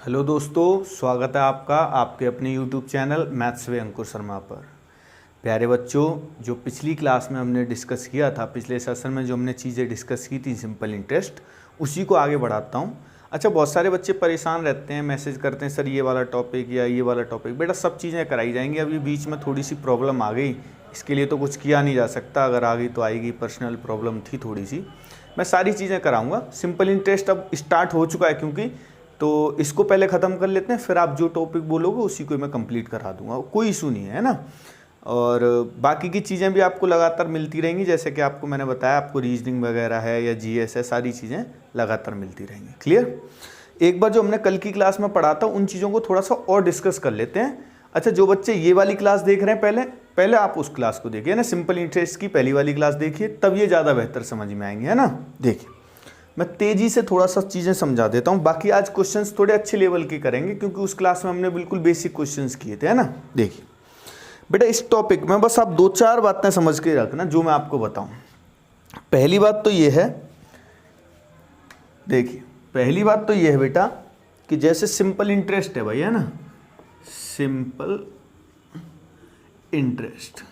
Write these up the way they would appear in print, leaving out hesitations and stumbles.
Hello दोस्तों, स्वागत है आपका आपके अपने यूट्यूब चैनल मैथ्स वे अंकुर शर्मा पर। प्यारे बच्चों, जो पिछली क्लास में हमने डिस्कस किया था, पिछले सेशन में जो हमने चीज़ें डिस्कस की थी सिंपल इंटरेस्ट, उसी को आगे बढ़ाता हूँ। अच्छा, बहुत सारे बच्चे परेशान रहते हैं, मैसेज करते हैं सर ये वाला टॉपिक या ये वाला टॉपिक। बेटा सब चीज़ें कराई जाएंगी। अभी बीच में थोड़ी सी प्रॉब्लम आ गई, इसके लिए तो कुछ किया नहीं जा सकता। अगर आ गई तो आएगी, पर्सनल प्रॉब्लम थी थोड़ी सी। मैं सारी चीज़ें कराऊँगा। सिंपल इंटरेस्ट अब स्टार्ट हो चुका है, क्योंकि तो इसको पहले ख़त्म कर लेते हैं, फिर आप जो टॉपिक बोलोगे उसी को मैं कंप्लीट करा दूंगा, कोई इशू नहीं है ना। और बाकी की चीज़ें भी आपको लगातार मिलती रहेंगी, जैसे कि आपको मैंने बताया, आपको रीजनिंग वगैरह है या जीएस है, सारी चीज़ें लगातार मिलती रहेंगी। क्लियर? एक बार जो हमने कल की क्लास में पढ़ा था उन चीज़ों को थोड़ा सा और डिस्कस कर लेते हैं। अच्छा, जो बच्चे ये वाली क्लास देख रहे हैं, पहले आप उस क्लास को देखिए ना, सिंपल इंटरेस्ट की पहली वाली क्लास देखिए, तब ये ज़्यादा बेहतर समझ में आएंगे, है ना। देखिए, मैं तेजी से थोड़ा सा चीज़ें समझा देता हूँ। बाकी आज क्वेश्चंस थोड़े अच्छे लेवल के करेंगे, क्योंकि उस क्लास में हमने बिल्कुल बेसिक क्वेश्चंस किए थे, है ना। देखिए बेटा, इस टॉपिक में बस आप दो चार बातें समझ के रखना जो मैं आपको बताऊं। पहली बात तो ये है, देखिए पहली बात तो ये है बेटा कि जैसे सिंपल इंटरेस्ट है भाई, है ना, सिंपल इंटरेस्ट,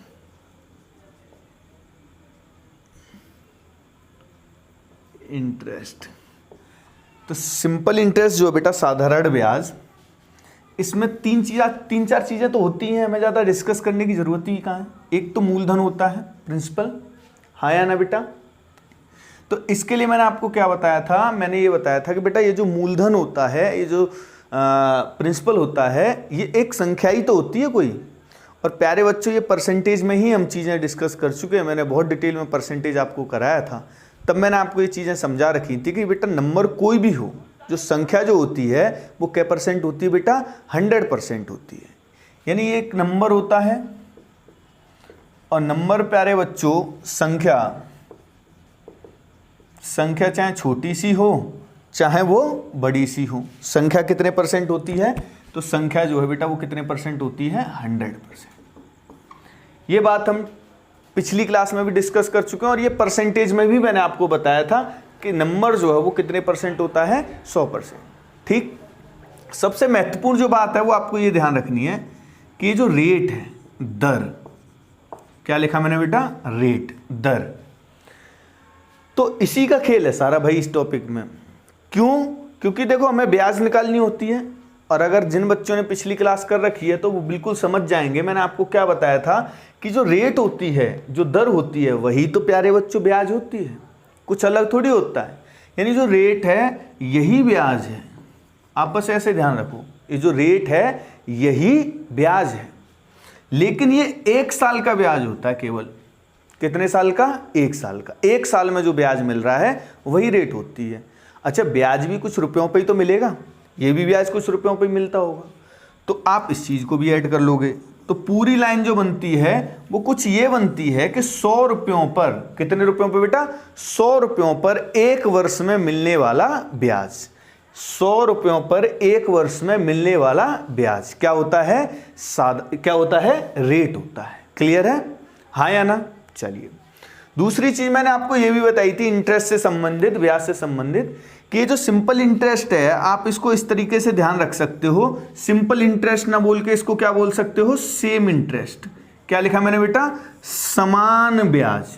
तो सिंपल इंटरेस्ट जो है बेटा, साधारण ब्याज, इसमें तीन चार चीज़ें तो होती हैं, हमें ज़्यादा डिस्कस करने की ज़रूरत ही कहाँ है। एक तो मूलधन होता है, प्रिंसिपल, हाँ या ना बेटा। तो इसके लिए मैंने आपको क्या बताया था, मैंने ये बताया था कि बेटा ये जो मूलधन होता है, ये जो प्रिंसिपल होता है, ये एक संख्या ही तो होती है कोई। और प्यारे बच्चों, ये परसेंटेज में ही हम चीज़ें डिस्कस कर चुके हैं, मैंने बहुत डिटेल में परसेंटेज आपको कराया था। तब मैंने आपको ये चीज़ें समझा रखी थी कि बेटा नंबर कोई भी हो, जो संख्या जो होती है वो क्या परसेंट होती है बेटा, 100% होती है। यानी एक नंबर होता है, और नंबर प्यारे बच्चों संख्या चाहे छोटी सी हो चाहे वो बड़ी सी हो, संख्या कितने परसेंट होती है, तो संख्या जो है बेटा वो कितने परसेंट होती है, 100%। ये बात हम पिछली क्लास में भी डिस्कस कर चुके हैं, और ये परसेंटेज में भी मैंने आपको बताया था कि नंबर जो है वो कितने परसेंट होता है, 100%। ठीक। सबसे महत्वपूर्ण जो बात है वो आपको ये ध्यान रखनी है कि ये जो रेट है, दर, क्या लिखा मैंने बेटा, रेट, दर, तो इसी का खेल है सारा भाई इस टॉपिक में। क्यों? क्योंकि देखो हमें ब्याज निकालनी होती है, और अगर जिन बच्चों ने पिछली क्लास कर रखी है तो वो बिल्कुल समझ जाएंगे। मैंने आपको क्या बताया था कि जो रेट होती है, जो दर होती है, वही तो प्यारे बच्चों ब्याज होती है, कुछ अलग थोड़ी होता है। यानी जो रेट है यही ब्याज है, आप बस ऐसे ध्यान रखो, ये जो रेट है यही ब्याज है। लेकिन ये 1 साल का ब्याज होता है केवल। कितने साल का? 1 साल का। 1 साल में जो ब्याज मिल रहा है वही रेट होती है। अच्छा, ब्याज भी कुछ रुपयों पे ही तो मिलेगा, ये भी ब्याज कुछ रुपयों पे मिलता होगा, तो आप इस चीज़ को भी ऐड कर लोगे, तो पूरी लाइन जो बनती है वो कुछ ये बनती है कि 100 रुपयों पर, कितने रुपयों पर बेटा, 100 रुपयों पर 1 वर्ष में मिलने वाला ब्याज, 100 रुपयों पर 1 वर्ष में मिलने वाला ब्याज क्या होता है, क्या होता है, रेट होता है। क्लियर है, हाँ या ना। चलिए, दूसरी चीज मैंने आपको ये भी बताई थी इंटरेस्ट से संबंधित, ब्याज से संबंधित, कि ये जो सिंपल इंटरेस्ट है, आप इसको इस तरीके से ध्यान रख सकते हो, सिंपल इंटरेस्ट ना बोल के इसको क्या बोल सकते हो, सेम इंटरेस्ट। क्या लिखा मैंने बेटा, समान ब्याज।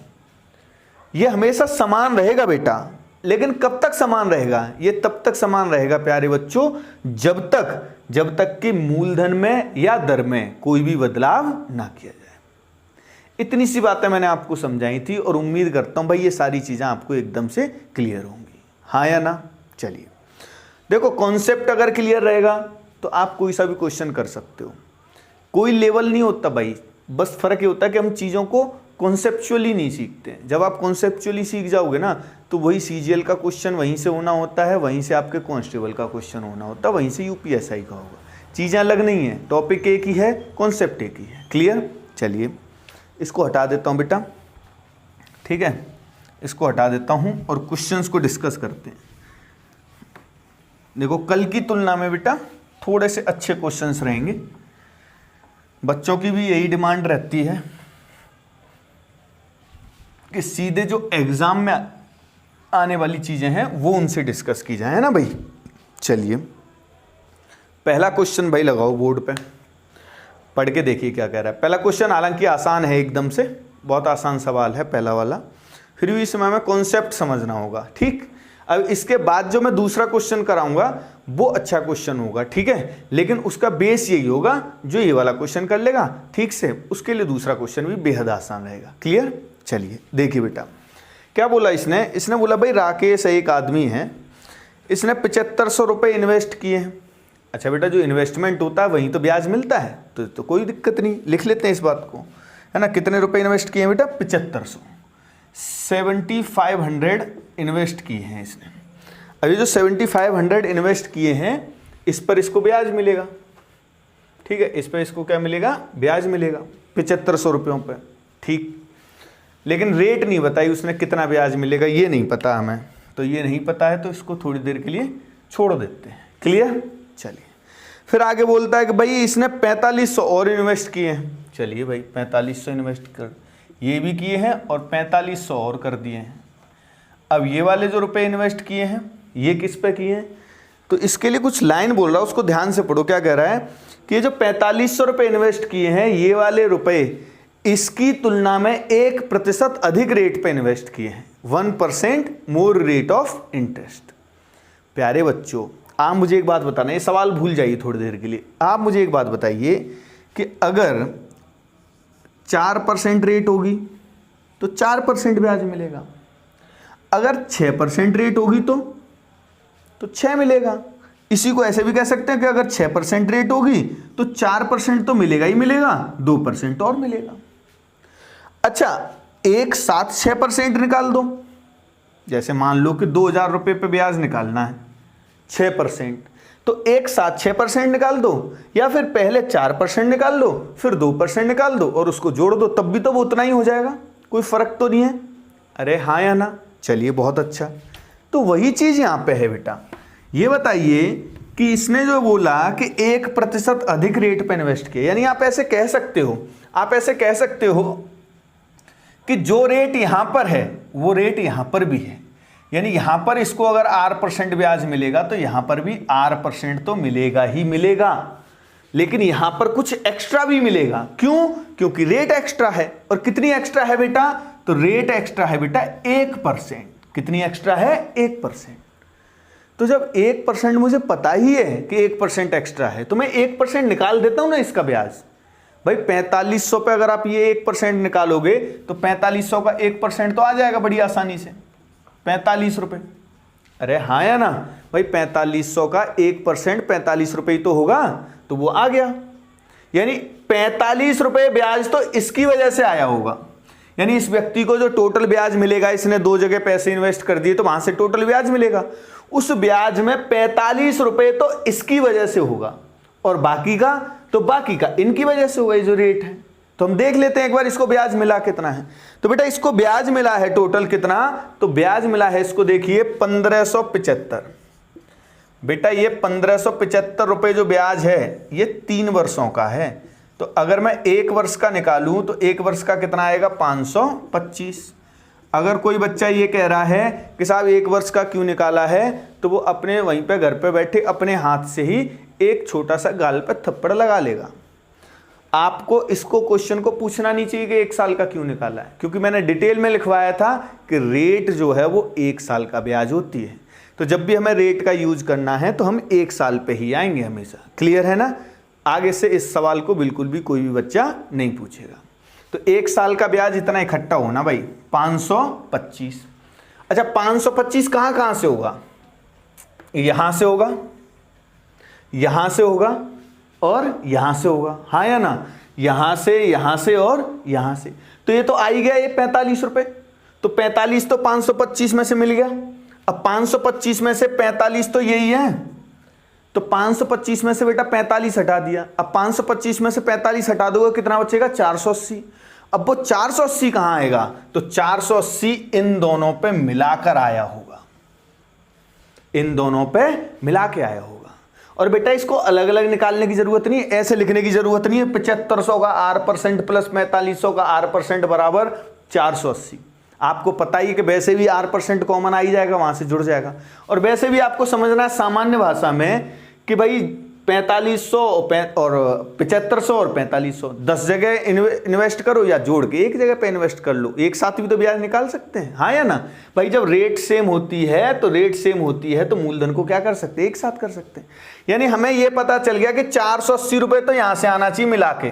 ये हमेशा समान रहेगा बेटा, लेकिन कब तक समान रहेगा, ये तब तक समान रहेगा प्यारे बच्चों जब तक कि मूलधन में या दर में कोई भी बदलाव ना किया जाए। इतनी सी बातें मैंने आपको समझाई थी, और उम्मीद करता हूं भाई ये सारी चीजें आपको एकदम से क्लियर होंगी, हाँ या ना। चलिए देखो, कॉन्सेप्ट अगर क्लियर रहेगा तो आप कोई सा भी क्वेश्चन कर सकते हो, कोई लेवल नहीं होता भाई, बस फर्क ये होता है कि हम चीज़ों को कॉन्सेप्चुअली नहीं सीखते। जब आप कॉन्सेप्चुअली सीख जाओगे ना, तो वही सीजीएल का क्वेश्चन वहीं से होना होता है, वहीं से आपके कांस्टेबल का क्वेश्चन होना होता है, वहीं से यूपीएसआई का होगा। चीज़ें अलग नहीं है, टॉपिक एक ही है, कॉन्सेप्ट एक ही है। क्लियर? चलिए इसको हटा देता हूँ बेटा, ठीक है, इसको हटा देता हूँ और क्वेश्चंस को डिस्कस करते हैं। देखो, कल की तुलना में बेटा थोड़े से अच्छे क्वेश्चंस रहेंगे, बच्चों की भी यही डिमांड रहती है कि सीधे जो एग्जाम में आने वाली चीजें हैं वो उनसे डिस्कस की जाए, है ना भाई। चलिए पहला क्वेश्चन भाई लगाओ बोर्ड पे, पढ़ के देखिए क्या कह रहा है। पहला क्वेश्चन हालांकि आसान है, एकदम से बहुत आसान सवाल है पहला वाला, फिर भी इसमें हमें कॉन्सेप्ट समझना होगा, ठीक। अब इसके बाद जो मैं दूसरा क्वेश्चन कराऊंगा वो अच्छा क्वेश्चन होगा, ठीक है, लेकिन उसका बेस यही होगा जो ये वाला क्वेश्चन कर लेगा ठीक से, उसके लिए दूसरा क्वेश्चन भी बेहद आसान रहेगा। क्लियर? चलिए देखिए बेटा क्या बोला इसने बोला भाई राकेश एक आदमी है, इसने 7500 रुपये इन्वेस्ट किए हैं। अच्छा बेटा, जो इन्वेस्टमेंट होता है वहीं तो ब्याज मिलता है, तो कोई दिक्कत नहीं, लिख लेते हैं इस बात को, है ना। कितने रुपए इन्वेस्ट किए हैं बेटा? 7500, 7500 इन्वेस्ट किए हैं इसने। अभी जो 7500 इन्वेस्ट किए हैं इस पर इसको ब्याज मिलेगा, ठीक है, इस पर इसको क्या मिलेगा? ब्याज मिलेगा 7500 रुपयों पर, ठीक। लेकिन रेट नहीं बताई उसने कितना ब्याज मिलेगा, ये नहीं पता हमें, तो ये नहीं पता है तो इसको थोड़ी देर के लिए छोड़ देते हैं। क्लियर? चलिए फिर आगे बोलता है कि भाई इसने 4500 और इन्वेस्ट किए हैं। चलिए भाई 4500 इन्वेस्ट कर, ये भी किए हैं और 4500 और कर दिए हैं। अब ये वाले जो रुपए इन्वेस्ट किए हैं ये किस पे किए हैं? तो इसके लिए कुछ लाइन बोल रहा है, उसको ध्यान से पढ़ो। क्या कह रहा है कि ये जो 4500 रुपये इन्वेस्ट किए हैं ये वाले रुपए इसकी तुलना में 1% अधिक रेट पे इन्वेस्ट किए हैं, 1% मोर रेट ऑफ इंटरेस्ट। प्यारे बच्चों, आप मुझे एक बात बताना, ये सवाल भूल जाइए थोड़ी देर के लिए। आप मुझे एक बात बताइए कि अगर 4% रेट होगी तो 4% ब्याज मिलेगा, अगर 6% रेट होगी तो 6 मिलेगा। इसी को ऐसे भी कह सकते हैं कि अगर 6% रेट होगी तो 4% तो मिलेगा ही मिलेगा, 2% और मिलेगा। अच्छा, एक साथ 6% निकाल दो, जैसे मान लो कि 2000 रुपये पे ब्याज निकालना है, 6%, तो एक साथ 6% निकाल दो, या फिर पहले 4% निकाल लो फिर 2% निकाल दो और उसको जोड़ दो, तब भी तो वो उतना ही हो जाएगा, कोई फर्क तो नहीं है। अरे हाँ या ना? चलिए बहुत अच्छा। तो वही चीज यहां पे है बेटा। ये बताइए कि इसने जो बोला कि 1% अधिक रेट पे इन्वेस्ट किया, यानी आप ऐसे कह सकते हो कि जो रेट यहां पर है वो रेट यहां पर भी है, यानी यहां पर इसको अगर R% ब्याज मिलेगा तो यहां पर भी R% तो मिलेगा ही मिलेगा, लेकिन यहां पर कुछ एक्स्ट्रा भी मिलेगा। क्यों? क्योंकि रेट एक्स्ट्रा है। और कितनी एक्स्ट्रा है बेटा? तो रेट एक्स्ट्रा है बेटा 1%। कितनी एक्स्ट्रा है? 1%। तो जब 1% मुझे पता ही है कि 1% एक्स्ट्रा है तो मैं 1% निकाल देता हूं ना इसका ब्याज। भाई 4500 पे अगर आप ये 1% निकालोगे तो 4500 का 1% तो आ जाएगा बड़ी आसानी से, 45 रुपए। अरे हाँ या ना? भाई 4500 का 1% 45 रुपए ही तो होगा, तो वो आ गया। यानी 45 रुपए ब्याज तो इसकी वजह से आया होगा, यानी इस व्यक्ति को जो टोटल ब्याज मिलेगा, इसने 2 जगह पैसे इन्वेस्ट कर दिए तो वहां से टोटल ब्याज मिलेगा, उस ब्याज में 45 रुपए तो इसकी वजह से होगा और बाकी का इनकी वजह से होगा, ये जो रेट है। तो हम देख लेते हैं एक बार इसको ब्याज मिला कितना है। तो बेटा इसको ब्याज मिला है टोटल कितना? तो ब्याज मिला है इसको देखिए 1575। बेटा ये 1575 रुपए जो ब्याज है ये 3 वर्षों का है, तो अगर मैं 1 वर्ष का निकालूं तो 1 वर्ष का कितना आएगा? 525। अगर कोई बच्चा ये कह रहा है कि साहब 1 वर्ष का क्यों निकाला है, तो वो अपने वहीं पे घर पे बैठे अपने हाथ से ही एक छोटा सा गाल पे थप्पड़ लगा लेगा। आपको इसको क्वेश्चन को पूछना नहीं चाहिए कि 1 साल का क्यों निकाला है, क्योंकि मैंने डिटेल में लिखवाया था कि रेट जो है वो 1 साल का ब्याज होती है। तो जब भी हमें रेट का यूज करना है तो हम 1 साल पे ही आएंगे हमेशा। क्लियर है ना? आगे से इस सवाल को बिल्कुल भी कोई भी बच्चा नहीं पूछेगा। तो 1 साल का ब्याज इतना इकट्ठा होना भाई 525। अच्छा 525 कहां से होगा? यहां से होगा, यहां से होगा और यहां से होगा, हाँ या ना? यहां से और यहां से। तो ये तो आ ही गया ये 45 रुपए। तो 45 तो 525 में से मिल गया। अब 525 में से 45 तो यही है, तो 525 में से बेटा 45 हटा दिया। अब 525 में से 45 हटा दोगे कितना बचेगा? 480। अब वो 480 कहां आएगा? तो 480 इन दोनों पे मिलाकर आया होगा, इन दोनों पे मिला के आया होगा। और बेटा इसको अलग अलग निकालने की जरूरत नहीं है, ऐसे लिखने की जरूरत नहीं है 7500 का R% प्लस 4500 का R% बराबर 480। आपको पता ही है कि वैसे भी R% कॉमन आ ही जाएगा, वहां से जुड़ जाएगा। और वैसे भी आपको समझना है सामान्य भाषा में कि भाई 4500 और 7500 और 4500, 10 जगह इन्वेस्ट करो या जोड़ के एक जगह पे इन्वेस्ट कर लो, एक साथ भी तो ब्याज निकाल सकते हैं, हाँ या ना भाई। जब रेट सेम होती है तो मूलधन को क्या कर सकते हैं, एक साथ कर सकते हैं। यानी हमें यह पता चल गया कि 480 रुपए तो यहां से आना चाहिए मिला के,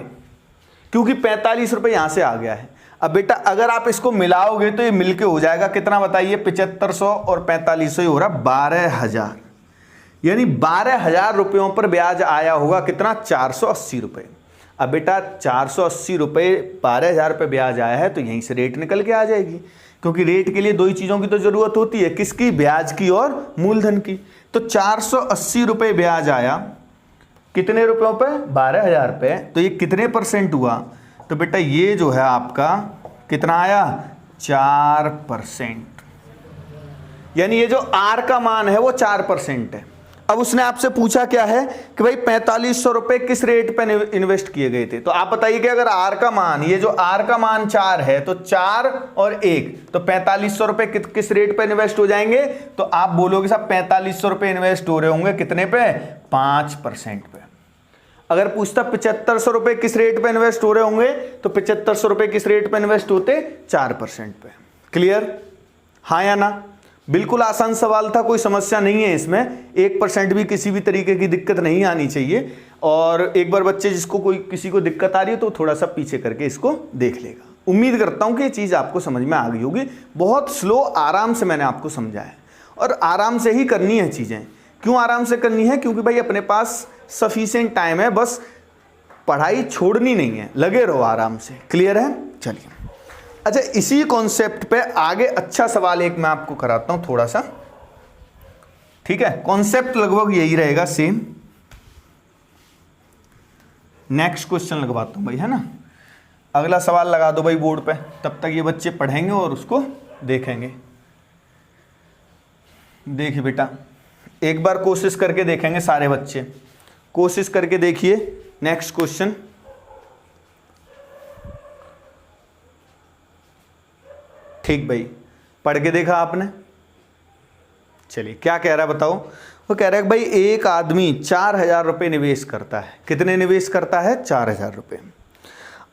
क्योंकि 45 रुपए यहां से आ गया है। अब बेटा अगर आप इसको मिलाओगे तो ये मिलके हो जाएगा कितना बताइए, 7500 और 4500 ही हो रहा 12,000, यानी 12,000 रुपयों पर ब्याज आया होगा कितना, 480 रुपए। अब बेटा 480 रुपए 12,000 पे ब्याज आया है तो यहीं से रेट निकल के आ जाएगी, क्योंकि रेट के लिए दो ही चीजों की तो जरूरत होती है, किसकी, ब्याज की और मूलधन की। तो 480 रुपए ब्याज आया कितने रुपयों पे, 12,000 पे, तो ये कितने परसेंट हुआ, तो बेटा ये जो है आपका कितना आया, 4%। यानी ये जो आर का मान है वो 4% है। अब उसने आपसे पूछा क्या है कि भाई 4500 रुपए किस रेट पे इन्वेस्ट किए गए थे, तो आप बताइए कि अगर आर का मान, ये जो आर का मान 4 है तो 4 और 1, तो 4500 रुपए किस रेट पे इन्वेस्ट हो जाएंगे, तो आप बोलोगे साहब 4500 रुपए इन्वेस्ट हो रहे होंगे कितने पे, 5% पे। अगर पूछता 7500 रुपए किस रेट पे इन्वेस्ट हो रहे होंगे, तो 7500 रुपए किस रेट पे इन्वेस्ट होते, 4% पे। क्लियर, हाँ या ना। बिल्कुल आसान सवाल था, कोई समस्या नहीं है इसमें, 1% भी किसी भी तरीके की दिक्कत नहीं आनी चाहिए। और एक बार बच्चे जिसको कोई किसी को दिक्कत आ रही है तो थोड़ा सा पीछे करके इसको देख लेगा। उम्मीद करता हूं कि ये चीज आपको समझ में आ गई होगी। बहुत स्लो आराम से मैंने आपको समझाया है, और आराम से ही करनी है चीजें। क्यों आराम से करनी है, क्योंकि भाई अपने पास सफिशिएंट टाइम है, बस पढ़ाई छोड़नी नहीं है, लगे रहो आराम से। क्लियर है, चलिए। अच्छा, इसी कॉन्सेप्ट पे आगे अच्छा सवाल एक मैं आपको कराता हूं थोड़ा सा, ठीक है। कॉन्सेप्ट लगभग यही रहेगा सेम। नेक्स्ट क्वेश्चन लगवाता हूं भाई, है ना। अगला सवाल लगा दो भाई बोर्ड पे, तब तक ये बच्चे पढ़ेंगे और उसको देखेंगे। देखिए बेटा, एक बार कोशिश करके देखेंगे सारे बच्चे, कोशिश करके देखिए। नेक्स्ट क्वेश्चन, ठीक भाई, पढ़ के देखा आपने। चलिए क्या कह रहा है बताओ। वो कह रहा है भाई एक आदमी 4,000 रुपये निवेश करता है। कितने निवेश करता है, 4,000 रुपये।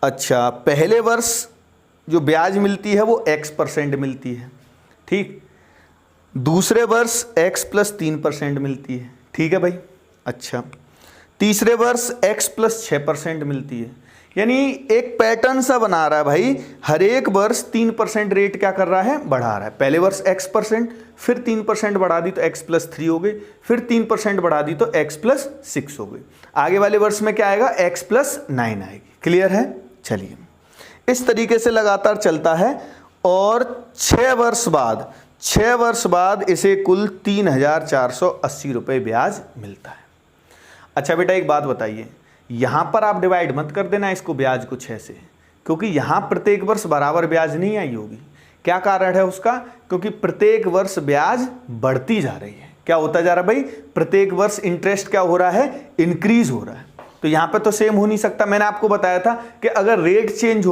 अच्छा, पहले वर्ष जो ब्याज मिलती है वो X% मिलती है, ठीक। दूसरे वर्ष X + 3% मिलती है, ठीक है भाई। अच्छा, तीसरे वर्ष X + 6% मिलती है। यानी एक पैटर्न सा बना रहा है भाई, हर एक वर्ष 3% रेट क्या कर रहा है, बढ़ा रहा है। पहले वर्ष X%, फिर 3% बढ़ा दी तो X + 3 हो गई, फिर 3% बढ़ा दी तो X + 6 हो गई। आगे वाले वर्ष में क्या आएगा, X + 9 आएगी। क्लियर है, चलिए। इस तरीके से लगातार चलता है, और 6 वर्ष बाद इसे कुल 3,480 रुपये ब्याज मिलता है। अच्छा बेटा, एक बात बताइए, यहां पर आप डिवाइड मत कर देना इसको ब्याज को 6 से, क्योंकि यहां प्रत्येक वर्ष बराबर ब्याज नहीं आई होगी। क्या कारण है उसका, क्योंकि प्रत्येक वर्ष ब्याज बढ़ती जा रही है। क्या होता जा रहा है भाई, प्रत्येक वर्ष इंटरेस्ट क्या हो रहा है, इंक्रीज हो रहा है। तो यहां पे तो सेम हो नहीं सकता। मैंने आपको बताया था कि अगर रेट चेंज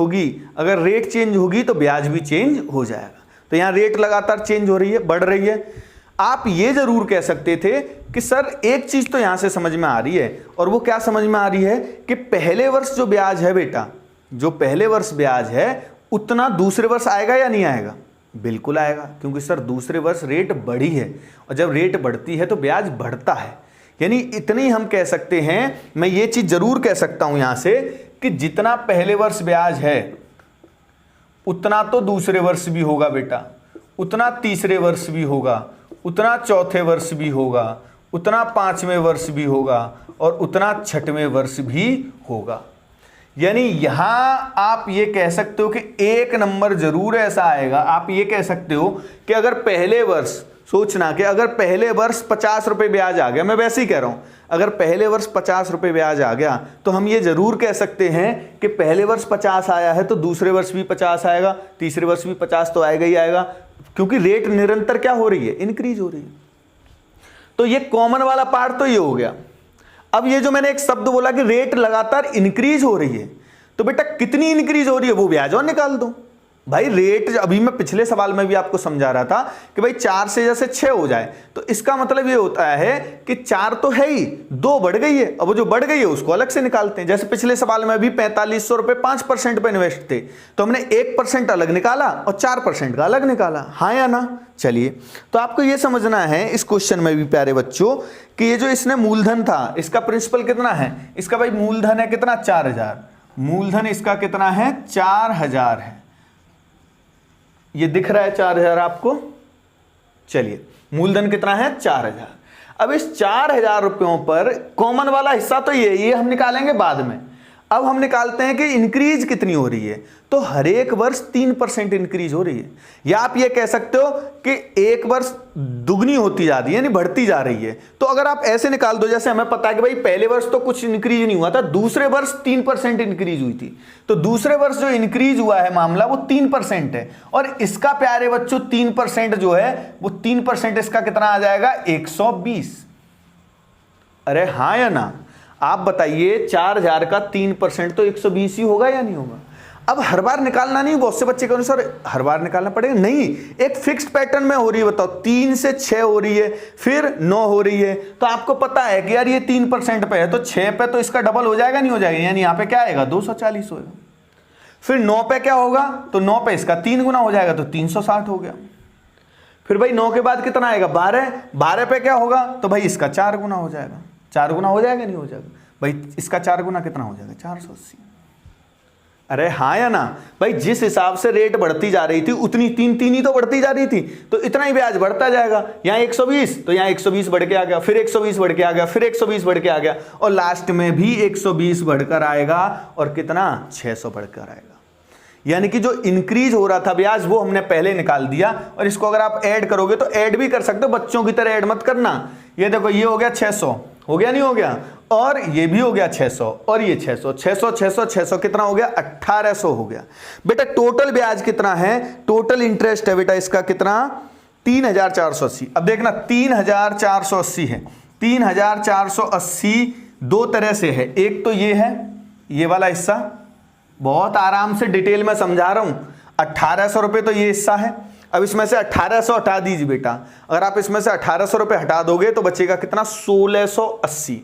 होगी तो ब्याज भी चेंज हो जाएगा। तो यहां रेट लगातार चेंज हो रही है, बढ़ रही है। आप ये जरूर कह सकते थे कि सर एक चीज तो यहां से समझ में आ रही है, और वो क्या समझ में आ रही है कि पहले वर्ष जो ब्याज है बेटा, जो पहले वर्ष ब्याज है उतना दूसरे वर्ष आएगा या नहीं आएगा, बिल्कुल आएगा, क्योंकि सर दूसरे वर्ष रेट बढ़ी है, और जब रेट बढ़ती है तो ब्याज बढ़ता है। यानी इतनी हम कह सकते हैं, मैं ये चीज जरूर कह सकता हूं यहां से कि जितना पहले वर्ष ब्याज है उतना तो दूसरे वर्ष भी होगा बेटा, उतना तीसरे वर्ष भी होगा, उतना चौथे वर्ष भी होगा, उतना 5वें वर्ष भी होगा, और उतना 6वें वर्ष भी होगा। यानी यहां आप ये कह सकते हो कि एक नंबर जरूर ऐसा आएगा। आप ये कह सकते हो कि अगर पहले वर्ष, सोचना कि अगर पहले वर्ष 50 रुपये ब्याज आ गया, मैं वैसे ही कह रहा हूं, अगर पहले वर्ष 50 रुपये ब्याज आ गया तो हम ये जरूर कह सकते हैं कि पहले वर्ष 50 आया है तो दूसरे वर्ष भी 50 आएगा, तीसरे वर्ष भी 50 तो आएगा ही आएगा, क्योंकि रेट निरंतर क्या हो रही है, इंक्रीज हो रही है। तो ये कॉमन वाला पार्ट तो ये हो गया। अब ये जो मैंने एक शब्द बोला कि रेट लगातार इंक्रीज हो रही है, तो बेटा कितनी इंक्रीज हो रही है वो ब्याज और निकाल दो, भाई रेट अभी मैं पिछले सवाल में भी आपको समझा रहा था कि भाई 4 से जैसे 6 हो जाए तो इसका मतलब ये होता है कि 4 तो है ही, 2 बढ़ गई है, अब वो जो बढ़ गई है उसको अलग से निकालते हैं। जैसे पिछले सवाल में भी 4500 रुपए 5% पे इन्वेस्ट थे, तो हमने 1% अलग निकाला और 4% का अलग निकाला, हाँ या ना। चलिए, तो आपको ये समझना है इस क्वेश्चन में भी प्यारे बच्चों कि ये जो इसने मूलधन था, इसका प्रिंसिपल कितना है, इसका भाई मूलधन है कितना, 4000, मूलधन इसका कितना है, 4000 है। ये दिख रहा है 4000 आपको। चलिए, मूलधन कितना है, 4000। अब इस 4000 रुपयों पर कॉमन वाला हिस्सा तो ये हम निकालेंगे बाद में। अब हम निकालते हैं कि इंक्रीज कितनी हो रही है, तो हर एक वर्ष 3% इंक्रीज हो रही है, या आप ये कह सकते हो कि एक वर्ष दुगनी होती जा रही है, यानी बढ़ती जा रही है। तो अगर आप ऐसे निकाल दो, जैसे हमें पता है कि भाई पहले वर्ष तो कुछ इंक्रीज नहीं हुआ था, दूसरे वर्ष 3% इंक्रीज हुई थी, तो दूसरे वर्ष जो इंक्रीज हुआ है मामला वो 3% है, और इसका प्यारे बच्चों 3% जो है वो 3% इसका कितना आ जाएगा, 120। अरे हाँ या ना, आप बताइए 4000 का 3% तो 120 ही होगा या नहीं होगा। अब हर बार निकालना नहीं, बहुत से बच्चे कहते सर हर बार निकालना पड़ेगा, नहीं, एक फिक्स्ड पैटर्न में हो रही है। बताओ 3 से 6 हो रही है, फिर 9 हो रही है, तो आपको पता है कि यार ये 3% पे है, तो 6 पे तो इसका डबल हो जाएगा, नहीं हो जाएगा, यानी यहाँ पे क्या आएगा, 240 होगा। फिर 9 पे क्या होगा, तो 9 पे इसका 3 गुना हो जाएगा, तो 360 हो गया। फिर भाई 9 के बाद कितना आएगा, 12 पे क्या होगा, तो भाई इसका 4 गुना हो जाएगा, 4 गुना हो जाएगा, नहीं हो जाएगा भाई, इसका 4 गुना कितना हो जाएगा, 480। अरे हाँ या ना भाई, जिस हिसाब से रेट बढ़ती जा रही थी उतनी 3 ही तो बढ़ती जा रही थी, तो इतना ही ब्याज बढ़ता जाएगा। यहाँ 120, तो यहाँ 120 बढ़ के आ गया, फिर 120 बढ़ के आ गया, फिर 120 बढ़ के आ गया, और लास्ट में भी 120 बढ़कर आएगा, और कितना, 600 बढ़कर आएगा। यानी कि जो इंक्रीज हो रहा था ब्याज वो हमने पहले निकाल दिया, और इसको अगर आप ऐड करोगे तो ऐड भी कर सकते हो, बच्चों की तरह ऐड मत करना। ये देखो, ये हो गया 600, हो गया नहीं हो गया, और ये भी हो गया 600, और ये 600 600 600 600 कितना हो गया, 1800 हो गया। बेटा टोटल ब्याज कितना है, टोटल इंटरेस्ट है बेटा इसका कितना, 3480। अब देखना 3480 है, 3480 दो तरह से है, एक तो ये है, ये वाला हिस्सा, बहुत आराम से डिटेल में समझा रहा हूं, 1800 रुपये तो ये हिस्सा है। अब इसमें से 1800 हटा दीजिए बेटा, अगर आप इसमें से 1800 रुपये हटा दोगे तो बचेगा कितना, 1680।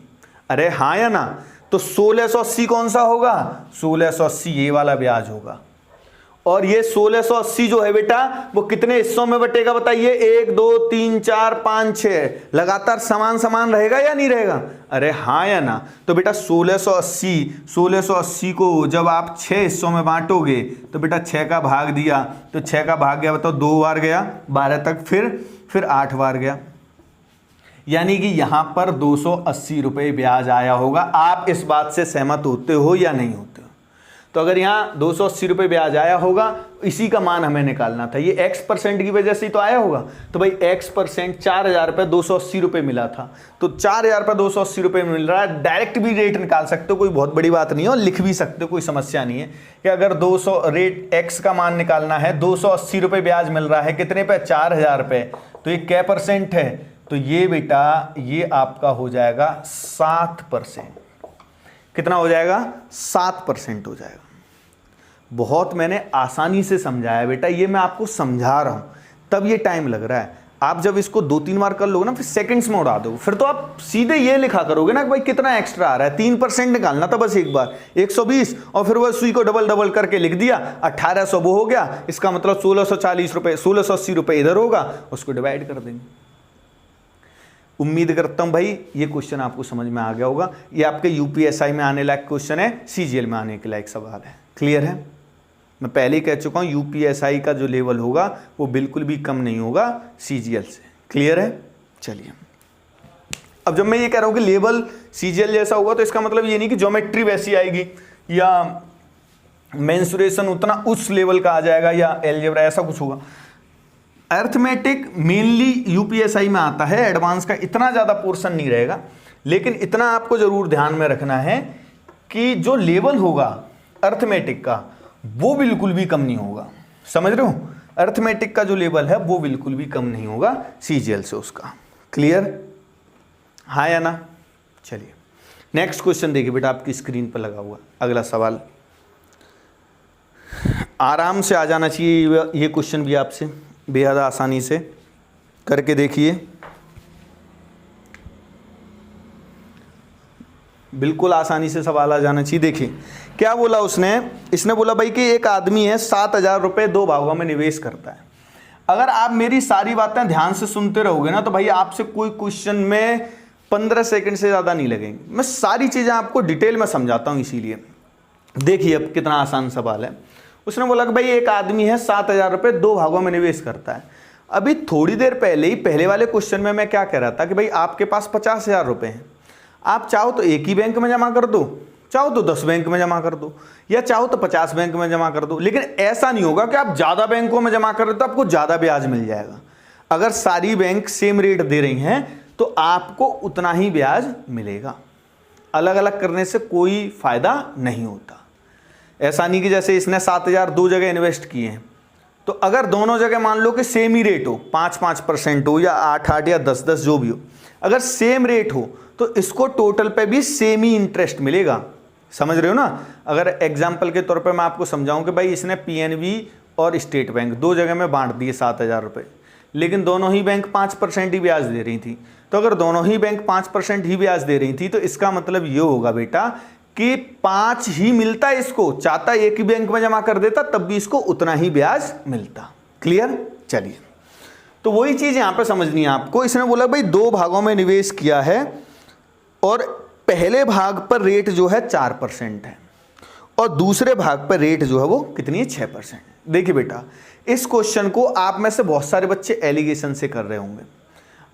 अरे हाँ या ना, तो 1680 कौन सा होगा, 1680 ये वाला ब्याज होगा। और ये 1680 जो है बेटा वो कितने हिस्सों में बटेगा बताइए, 1 2 3 4 5 6, लगातार समान समान रहेगा या नहीं रहेगा, अरे हाँ या ना। तो बेटा 1680 को जब आप 6 हिस्सों में बांटोगे तो बेटा 6 का भाग दिया, तो 6 का भाग गया, बताओ 2 बार गया 12 तक, फिर 8 बार गया, यानी कि यहां पर 280 रुपये ब्याज आया होगा। आप इस बात से सहमत होते हो या नहीं होते हो। तो अगर यहाँ 280 रुपये ब्याज आया होगा, इसी का मान हमें निकालना था, ये x% की वजह से ही तो आया होगा। तो भाई x% 4000 पे 280 रुपये मिला था, तो 4000 पे 280 रुपये मिल रहा है। डायरेक्ट भी रेट निकाल सकते हो, कोई बहुत बड़ी बात नहीं है, और लिख भी सकते हो, कोई समस्या नहीं है कि अगर 200 रेट x का मान निकालना है, 280 रुपये ब्याज मिल रहा है कितने पे, 4000 पे, तो ये क्या % है, तो ये बेटा ये आपका हो जाएगा 7%। कितना हो जाएगा, 7% हो जाएगा। बहुत मैंने आसानी से समझाया बेटा, ये मैं आपको समझा रहा हूं तब ये टाइम लग रहा है। आप जब इसको 2-3 बार कर लोगे ना, फिर सेकंड्स में उड़ा दोगे, फिर तो आप सीधे ये लिखा करोगे ना कि भाई कितना एक्स्ट्रा आ रहा है। 3% निकालना था बस एक बार, 120, और फिर वह सुई को डबल करके लिख दिया, 1800 वो हो गया, इसका मतलब 1640 रुपये, 1680 रुपये इधर होगा, उसको डिवाइड कर देंगे। उम्मीद करता हूं भाई ये क्वेश्चन आपको समझ में आ गया होगा। ये आपके यूपीएसआई में आने लायक क्वेश्चन है, सीजीएल में आने के लायक सवाल है। क्लियर है, मैं पहले ही कह चुका हूं यूपीएसआई का जो लेवल होगा वो बिल्कुल भी कम नहीं होगा सीजीएल से। क्लियर है, चलिए अब जब मैं ये कह रहा हूं कि लेवल सीजीएल जैसा होगा, तो इसका मतलब ये नहीं कि ज्योमेट्री वैसी आएगी या मेंसुरेशन उतना उस लेवल का आ जाएगा या अलजेब्रा ऐसा कुछ होगा। अर्थमेटिक मेनली यूपीएसआई में आता है, एडवांस का इतना ज़्यादा पोर्शन नहीं रहेगा, लेकिन इतना आपको ज़रूर ध्यान में रखना है कि जो लेवल होगा अर्थमेटिक का वो बिल्कुल भी कम नहीं होगा। समझ रहे हो, अर्थमेटिक का जो लेवल है वो बिल्कुल भी कम नहीं होगा सीजीएल से उसका। क्लियर, हाँ या ना। चलिए नेक्स्ट क्वेश्चन देखिए बेटा, आपकी स्क्रीन पर लगा हुआ अगला सवाल। आराम से आ जाना चाहिए ये क्वेश्चन भी आपसे, बेहद आसानी से करके देखिए, बिल्कुल आसानी से सवाल आ जाना चाहिए। देखिए क्या बोला उसने, इसने बोला भाई कि एक आदमी है 7,000 रुपये 2 भागों में निवेश करता है। अगर आप मेरी सारी बातें ध्यान से सुनते रहोगे ना तो भाई आपसे कोई क्वेश्चन में 15 सेकंड से ज़्यादा नहीं लगेंगे। मैं सारी चीज़ें आपको डिटेल में समझाता हूँ, इसीलिए देखिए अब कितना आसान सवाल है। उसने बोला कि भाई एक आदमी है 7,000 रुपये 2 भागों में निवेश करता है। अभी थोड़ी देर पहले ही पहले वाले क्वेश्चन में मैं क्या कह रहा था कि भाई आपके पास 50,000 रुपये हैं, आप चाहो तो एक ही बैंक में जमा कर दो, चाहो तो 10 बैंक में जमा कर दो, या चाहो तो 50 बैंक में जमा कर दो। लेकिन ऐसा नहीं होगा कि आप ज़्यादा बैंकों में जमा कर रहे हो तो आपको ज़्यादा ब्याज मिल जाएगा। अगर सारी बैंक सेम रेट दे रही हैं तो आपको उतना ही ब्याज मिलेगा, अलग अलग करने से कोई फ़ायदा नहीं होता। ऐसा नहीं कि जैसे इसने 7,000 2 जगह इन्वेस्ट किए हैं तो अगर दोनों जगह मान लो कि सेम ही रेट हो, 5-5% हो या 8-8 या 10-10 जो भी हो, अगर सेम रेट हो तो इसको टोटल पे भी सेम ही इंटरेस्ट मिलेगा। समझ रहे हो ना। अगर एग्जाम्पल के तौर पे मैं आपको समझाऊं कि भाई इसने पीएनबी और स्टेट बैंक 2 जगह में बांट दिए 7,000 रुपये, लेकिन दोनों ही बैंक 5% ही ब्याज दे रही थी। तो अगर दोनों ही बैंक 5% ही ब्याज दे रही थी तो इसका मतलब ये होगा बेटा कि 5 ही मिलता है इसको, चाहता एक ही बैंक में जमा कर देता तब भी इसको उतना ही ब्याज मिलता। क्लियर। चलिए तो वही चीज़ यहाँ पे समझनी है आपको। इसने बोला भाई 2 भागों में निवेश किया है और पहले भाग पर रेट जो है 4% है और दूसरे भाग पर रेट जो है वो कितनी है 6%। देखिए बेटा इस क्वेश्चन को आप में से बहुत सारे बच्चे एलिगेशन से कर रहे होंगे,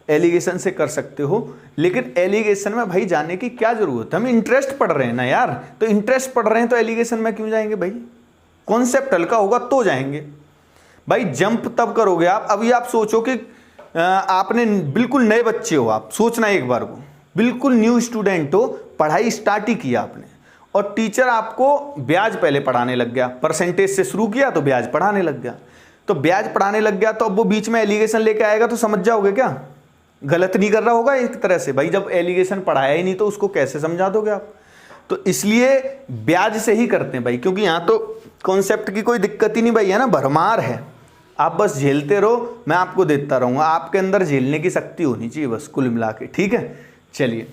एलिगेशन से कर सकते हो, लेकिन एलिगेशन में भाई जाने की क्या जरूरत है, हम इंटरेस्ट पढ़ रहे हैं ना यार। तो इंटरेस्ट पढ़ रहे हैं तो एलिगेशन में क्यों जाएंगे भाई, कॉन्सेप्ट हल्का होगा तो जाएंगे भाई। जंप तब करोगे आप। अभी आप सोचो कि आपने बिल्कुल नए बच्चे हो, आप सोचना एक बार को, बिल्कुल न्यू स्टूडेंट हो, पढ़ाई स्टार्ट ही किया आपने और टीचर आपको ब्याज पहले पढ़ाने लग गया, परसेंटेज से शुरू किया तो ब्याज पढ़ाने लग गया। तो ब्याज पढ़ाने लग गया तो अब वो बीच में एलिगेशन लेके आएगा तो समझ जाओगे क्या, गलत नहीं कर रहा होगा एक तरह से भाई। जब एलिगेशन पढ़ाया ही नहीं तो उसको कैसे समझा दोगे आप। तो इसलिए ब्याज से ही करते हैं भाई, क्योंकि यहाँ तो कॉन्सेप्ट की कोई दिक्कत ही नहीं भाई, है ना, भरमार है। आप बस झेलते रहो, मैं आपको देता रहूँगा, आपके अंदर झेलने की शक्ति होनी चाहिए बस कुल मिला के। ठीक है चलिए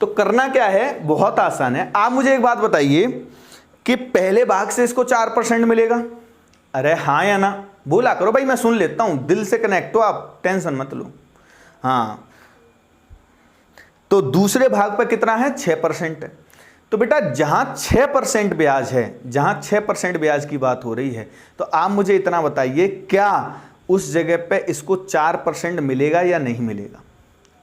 तो करना क्या है, बहुत आसान है। आप मुझे एक बात बताइए कि पहले भाग से इसको 4% मिलेगा। अरे हाँ या ना बोला करो भाई, मैं सुन लेता हूं, दिल से कनेक्ट हो आप, टेंशन मत लो। हाँ तो दूसरे भाग पर कितना है 6% है। तो बेटा जहां 6% ब्याज है, जहां 6% ब्याज की बात हो रही है, तो आप मुझे इतना बताइए क्या उस जगह पे इसको 4% मिलेगा या नहीं मिलेगा।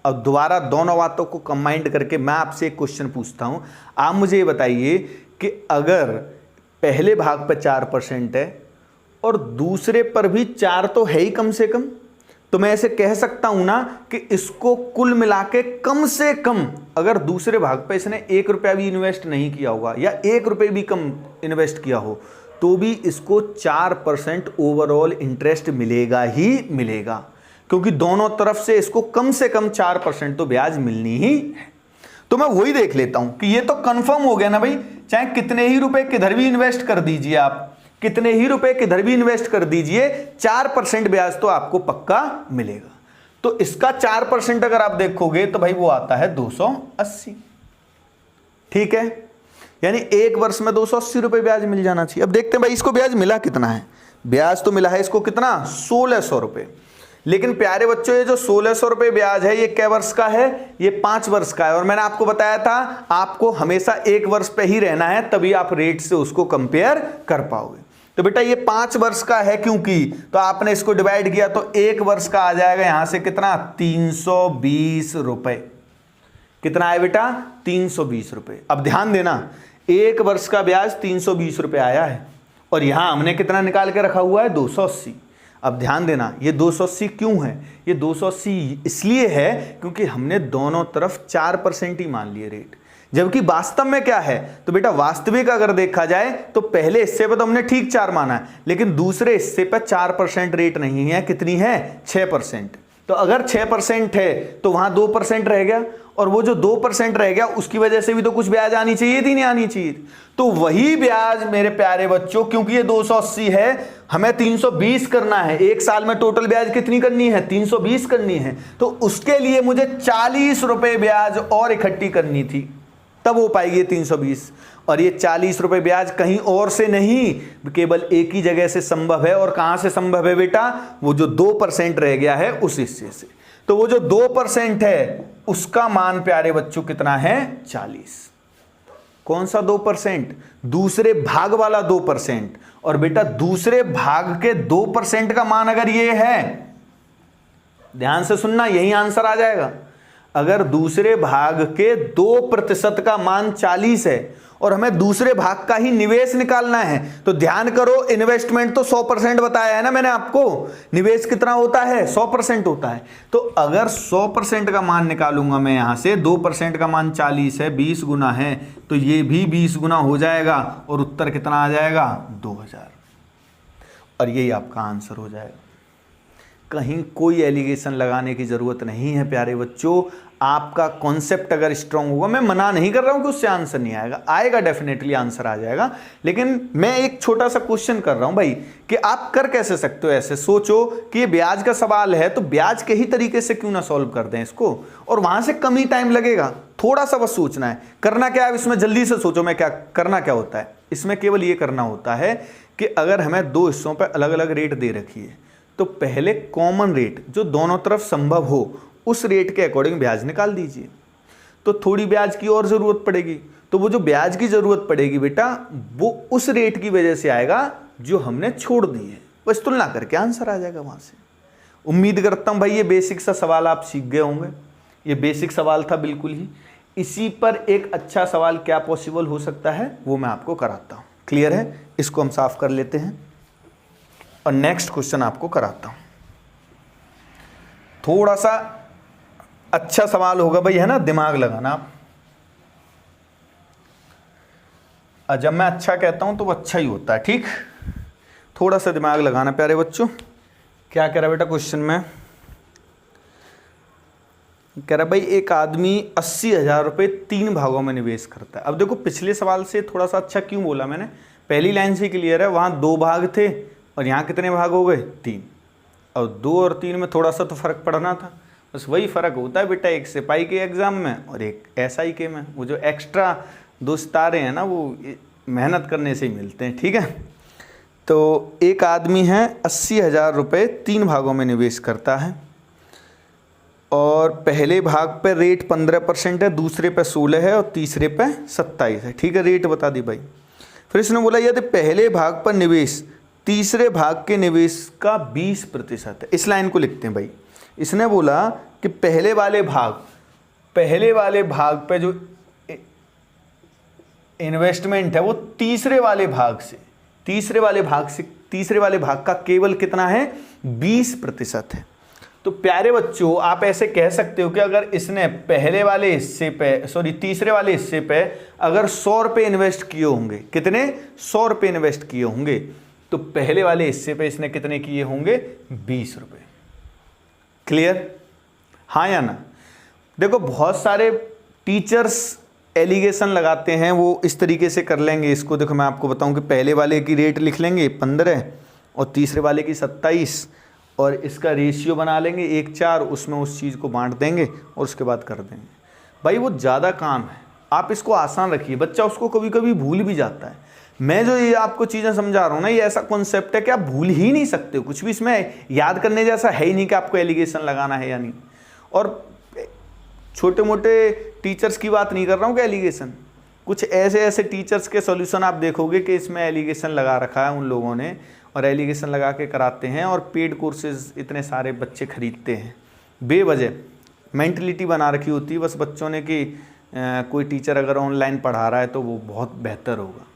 अब दोबारा दोनों बातों को कंबाइंड करके मैं आपसे एक क्वेश्चन पूछता हूं, आप मुझे ये बताइए कि अगर पहले भाग पर 4% है और दूसरे पर भी 4 तो है ही कम से कम, तो मैं ऐसे कह सकता हूं ना कि इसको कुल मिला के कम से कम, अगर दूसरे भाग पे इसने 1 रुपया भी इन्वेस्ट नहीं किया होगा या 1 रुपये भी कम इन्वेस्ट किया हो, तो भी इसको 4% ओवरऑल इंटरेस्ट मिलेगा ही मिलेगा, क्योंकि दोनों तरफ से इसको कम से कम 4% तो ब्याज मिलनी ही है। तो मैं वही देख लेता हूं कि ये तो कंफर्म हो गया ना भाई, चाहे कितने ही रुपए किधर भी इन्वेस्ट कर दीजिए आप, कितने ही रुपए किधर भी इन्वेस्ट कर दीजिए, 4% ब्याज तो आपको पक्का मिलेगा। तो इसका 4% अगर आप देखोगे तो भाई वो आता है 280। ठीक है, यानी 1 वर्ष में 280 रुपए ब्याज मिल जाना चाहिए। अब देखते हैं भाई इसको ब्याज मिला कितना है। ब्याज तो मिला है इसको कितना 1600 रुपए। लेकिन प्यारे बच्चों ये जो 1600 रुपए ब्याज है ये कै वर्ष का है, ये 5 वर्ष का है। और मैंने आपको बताया था आपको हमेशा 1 वर्ष पे ही रहना है, तभी आप रेट से उसको कंपेयर कर पाओगे। तो बेटा ये 5 वर्ष का है क्योंकि, तो आपने इसको डिवाइड किया तो 1 वर्ष का आ जाएगा यहां से कितना 320 रुपए। कितना है बेटा 320 रुपए। अब ध्यान देना 1 वर्ष का ब्याज 320 रुपए आया है और यहां हमने कितना निकाल के रखा हुआ है 280। अब ध्यान देना ये 280 क्यों है, ये 280 इसलिए है क्योंकि हमने दोनों तरफ 4% ही मान लिए रेट, जबकि वास्तव में क्या है। तो बेटा वास्तविक अगर देखा जाए तो पहले हिस्से पे तो हमने ठीक 4 माना है, लेकिन दूसरे हिस्से पे 4% रेट नहीं है, कितनी है 6%। तो तो अगर 6% है तो वहां 2% रह गया, और वो जो 2% रह गया उसकी वजह से भी तो कुछ ब्याज आनी चाहिए थी, नहीं आनी चाहिए थी। तो वही ब्याज मेरे प्यारे बच्चों, क्योंकि ये 280 है, हमें 320 करना है। एक साल में टोटल ब्याज कितनी करनी है? 320 करनी है। तो उसके लिए मुझे 40 रुपए ब्याज और इकट्ठी करनी थी, तब हो पाएगी 320। और ये 40 रुपए ब्याज कहीं और से नहीं, केवल एक ही जगह से संभव है। और कहां से संभव है बेटा? वो जो 2% रह गया है उस हिस्से से। तो वो जो 2% है उसका मान प्यारे बच्चों कितना है? 40। कौन सा 2%? दूसरे भाग वाला 2%। और बेटा दूसरे भाग के 2% का मान अगर ये है, ध्यान से सुनना, यही आंसर आ जाएगा। अगर दूसरे भाग के 2% का मान 40 है और हमें दूसरे भाग का ही निवेश निकालना है, तो ध्यान करो, इन्वेस्टमेंट तो 100% बताया है ना मैंने आपको, निवेश कितना होता है? 100% होता है। तो अगर 100% का मान निकालूंगा मैं यहां से, 2% का मान 40 है, 20 गुना है, तो ये भी 20 गुना हो जाएगा, और उत्तर कितना आ जाएगा? 2000। और यही आपका आंसर हो जाएगा। कहीं कोई एलिगेशन लगाने की जरूरत नहीं है प्यारे बच्चों। आपका कॉन्सेप्ट अगर स्ट्रांग होगा, मैं मना नहीं कर रहा हूं कि उससे आंसर नहीं आएगा, आएगा, डेफिनेटली आंसर आ जाएगा। लेकिन मैं एक छोटा सा क्वेश्चन कर रहा हूं भाई, कि आप कर कैसे सकते हो ऐसे? सोचो कि ये ब्याज का सवाल है, तो ब्याज के ही तरीके से क्यों ना सॉल्व कर दें इसको, और वहां से कम ही टाइम लगेगा, थोड़ा सा बस सोचना है। करना क्या है इसमें? जल्दी से सोचो, मैं क्या करना क्या होता है इसमें? केवल ये करना होता है कि अगर हमें दो हिस्सों पर अलग अलग रेट दे रखी है, तो पहले कॉमन रेट जो दोनों तरफ संभव हो, उस रेट के अकॉर्डिंग ब्याज निकाल दीजिए। तो थोड़ी ब्याज की और जरूरत पड़ेगी, तो वो जो ब्याज की जरूरत पड़ेगी बेटा, वो उस रेट की वजह से आएगा जो हमने छोड़ दी है। बस तुलना करके आंसर आ जाएगा वहां से। उम्मीद करता हूं भाई ये बेसिक सा सवाल आप सीख गए होंगे। ये बेसिक सवाल था बिल्कुल ही। इसी पर एक अच्छा सवाल क्या पॉसिबल हो सकता है वो मैं आपको कराता हूं। क्लियर है? इसको हम साफ कर लेते हैं और नेक्स्ट क्वेश्चन आपको कराता हूं। थोड़ा सा अच्छा सवाल होगा भाई, है ना, दिमाग लगाना आप। जब मैं अच्छा कहता हूं तो वो अच्छा ही होता है, ठीक? थोड़ा सा दिमाग लगाना प्यारे बच्चों। क्या कह रहा बेटा क्वेश्चन में? कह रहा भाई एक आदमी 80,000 रुपये 3 भागों में निवेश करता है। अब देखो पिछले सवाल से थोड़ा सा अच्छा क्यों बोला मैंने, पहली लाइन से क्लियर है, वहां 2 भाग थे और यहाँ कितने भाग हो गए? 3। और 2 और 3 में थोड़ा सा तो फर्क पड़ना था, बस वही फ़र्क होता है बेटा, एक सिपाही के एग्ज़ाम में और एक SI के में। वो जो एक्स्ट्रा 2 सितारे हैं ना, वो मेहनत करने से ही मिलते हैं, ठीक है? तो एक आदमी है 80,000 रुपये 3 भागों में निवेश करता है, और पहले भाग पे रेट 15% है, दूसरे पे 16 है और तीसरे पे 27 है, ठीक है? रेट बता दी भाई। फिर इसने बोला यदि पहले भाग पर निवेश तीसरे भाग के निवेश का 20% है। इस लाइन को लिखते हैं भाई। इसने बोला कि पहले वाले भाग पे जो इन्वेस्टमेंट है वो तीसरे वाले भाग का केवल कितना है? 20% है। तो प्यारे बच्चों आप ऐसे कह सकते हो कि अगर इसने तीसरे वाले हिस्से पे अगर 100 रुपये इन्वेस्ट किए होंगे, कितने? 100 रुपये इन्वेस्ट किए होंगे, तो पहले वाले हिस्से पे इसने कितने किए होंगे? 20 रुपये। क्लियर? हाँ या ना? देखो बहुत सारे टीचर्स एलिगेशन लगाते हैं, वो इस तरीके से कर लेंगे इसको। देखो मैं आपको बताऊं कि पहले वाले की रेट लिख लेंगे 15 और तीसरे वाले की 27, और इसका रेशियो बना लेंगे 1:4, उसमें उस चीज़ को बांट देंगे और उसके बाद कर देंगे। भाई वो ज़्यादा काम है, आप इसको आसान रखिए। बच्चा उसको कभी कभी भूल भी जाता है। मैं जो ये आपको चीज़ें समझा रहा हूँ ना, ये ऐसा कॉन्सेप्ट है कि आप भूल ही नहीं सकते हो कुछ भी। इसमें याद करने जैसा है ही नहीं कि आपको एलिगेशन लगाना है या नहीं। और छोटे मोटे टीचर्स की बात नहीं कर रहा हूँ कि एलिगेशन, कुछ ऐसे टीचर्स के सॉल्यूशन आप देखोगे कि इसमें एलिगेशन लगा रखा है उन लोगों ने, और एलिगेशन लगा के कराते हैं, और पेड कोर्सेज इतने सारे बच्चे खरीदते हैं बेवजह। मेंटलिटी बना रखी होती है बस बच्चों ने कि कोई टीचर अगर ऑनलाइन पढ़ा रहा है तो वो बहुत बेहतर होगा।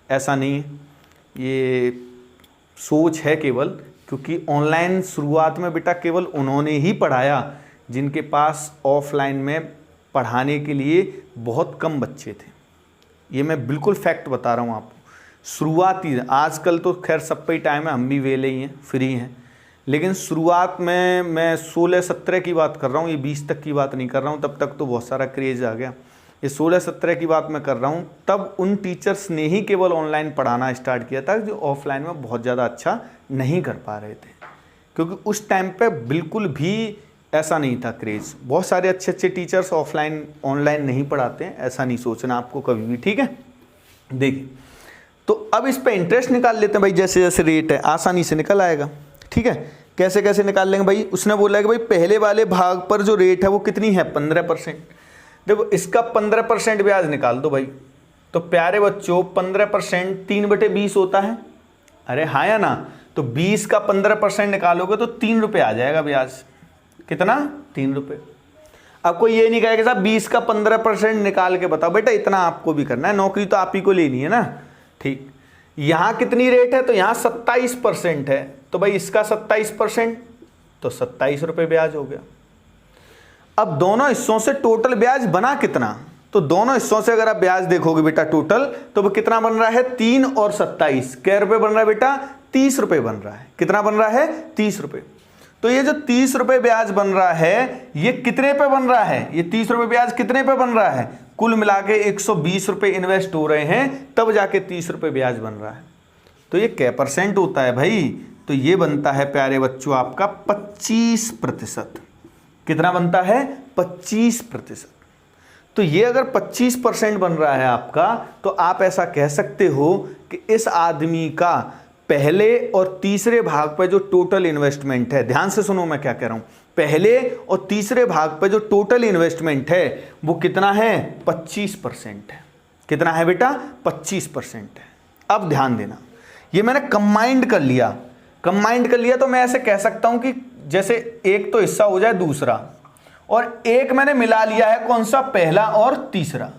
ऐसा नहीं है, ये सोच है केवल, क्योंकि ऑनलाइन शुरुआत में बेटा केवल उन्होंने ही पढ़ाया जिनके पास ऑफलाइन में पढ़ाने के लिए बहुत कम बच्चे थे। ये मैं बिल्कुल फैक्ट बता रहा हूँ आपको। शुरुआती, आजकल तो खैर सब पे ही टाइम है, हम भी वेले ही हैं, फ्री हैं, लेकिन शुरुआत में मैं 16-17 की बात कर रहा हूँ, ये 20 तक की बात नहीं कर रहा हूँ, तब तक तो बहुत सारा क्रेज आ गया। ये 16-17 की बात मैं कर रहा हूँ, तब उन टीचर्स ने ही केवल ऑनलाइन पढ़ाना स्टार्ट किया था जो ऑफलाइन में बहुत ज़्यादा अच्छा नहीं कर पा रहे थे, क्योंकि उस टाइम पे बिल्कुल भी ऐसा नहीं था क्रेज़। बहुत सारे अच्छे अच्छे टीचर्स ऑफलाइन ऑनलाइन नहीं पढ़ाते हैं, ऐसा नहीं सोचना आपको कभी भी, ठीक है। देखिए, तो अब इस पे इंटरेस्ट निकाल लेते हैं भाई, जैसे जैसे रेट है आसानी से निकल आएगा, ठीक है। कैसे कैसे निकाल लेंगे भाई, उसने बोला है कि भाई पहले वाले भाग पर जो रेट है वो कितनी है, 15%। देखो इसका 15% ब्याज निकाल दो भाई, तो प्यारे बच्चों 15% 3/20 होता है, अरे हाँ या ना। तो 20 का 15% निकालोगे तो 3 रुपये आ जाएगा ब्याज, कितना, 3 रुपये। अब कोई ये नहीं कहेगा साहब 20 का 15% निकाल के बताओ, बेटा इतना आपको भी करना है, नौकरी तो आप ही को लेनी है ना, ठीक। यहाँ कितनी रेट है, तो यहाँ 27% है, तो भाई इसका 27%, तो 27 रुपये ब्याज हो गया। अब दोनों हिस्सों से टोटल ब्याज बना कितना, तो दोनों हिस्सों से अगर आप ब्याज देखोगे बेटा टोटल, तो वो कितना बन रहा है, 3 और 27, कै रुपये बन रहा है बेटा, 30 रुपये बन रहा है। कितना बन रहा है, 30 रुपये। तो ये जो 30 रुपये ब्याज बन रहा है, ये कितने पे बन रहा है, ये 30 रुपये ब्याज कितने पे बन रहा है, कुल मिला के 120 रुपये इन्वेस्ट हो रहे हैं, तब जाके 30 रुपये ब्याज बन रहा है। तो ये क्या परसेंट होता है भाई, तो ये बनता है प्यारे बच्चों आपका 25%। कितना बनता है, 25%। तो ये अगर 25% बन रहा है आपका, तो आप ऐसा कह सकते हो कि इस आदमी का पहले और तीसरे भाग पर जो टोटल इन्वेस्टमेंट है, ध्यान से सुनो मैं क्या कह रहा हूं, पहले और तीसरे भाग पर जो टोटल इन्वेस्टमेंट है वो कितना है, 25% है। कितना है बेटा, 25% है। अब ध्यान देना, ये मैंने कंबाइंड कर लिया, तो मैं ऐसे कह सकता हूं कि जैसे एक तो हिस्सा हो जाए दूसरा, और एक मैंने मिला लिया है, कौन सा, पहला और तीसरा।